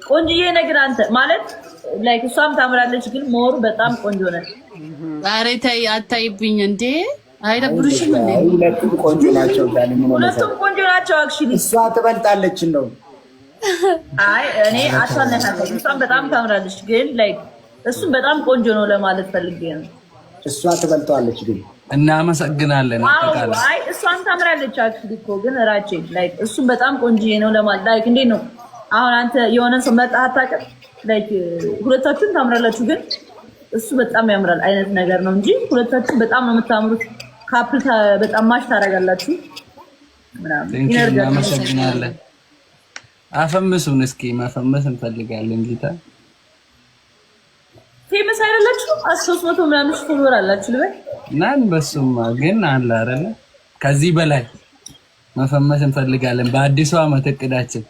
ቆንጆዬ ነገር አንተ ማለት ላይክ እሷም ታምራለች፣ ግን ሞር በጣም ቆንጆ ነች። ዛሬ ታይ አታይብኝ እንዴ? አይደብሩሽም እንዴ? ሁለቱም ቆንጆ ናቸው። ሁለቱም ቆንጆ ናቸው። አክቹሊ እሷ ትበልጣለች ነው። አይ እኔ አሳነካለሁ። እሷም በጣም ታምራለች፣ ግን ላይክ እሱም በጣም ቆንጆ ነው ለማለት ፈልጌ ነው። እሷ ትበልጣለች ግን እናመሰግናለን። አጠቃላይ አይ እሷም ታምራለች አክቹሊ እኮ ግን ራቼ ላይክ እሱም በጣም ቆንጆዬ ነው ለማለት ላይክ እንዴት ነው አሁን አንተ የሆነ ሰው መጣ አታውቅም ላይክ ሁለታችሁም ታምራላችሁ ግን እሱ በጣም ያምራል አይነት ነገር ነው እንጂ ሁለታችሁ በጣም ነው የምታምሩት። ካፕል በጣም ማሽ ታደርጋላችሁ ምናምን። እናመሰግናለን። አፈምሱን እስኪ ማፈመስ እንፈልጋለን ጌታ ፌመስ አይደላችሁ 300 ምናምን ፎሎወር አላችሁ ልበል ናን በሱማ ግን አለ አይደለ ከዚህ በላይ መፈመስ እንፈልጋለን በአዲሱ ዓመት እቅዳችን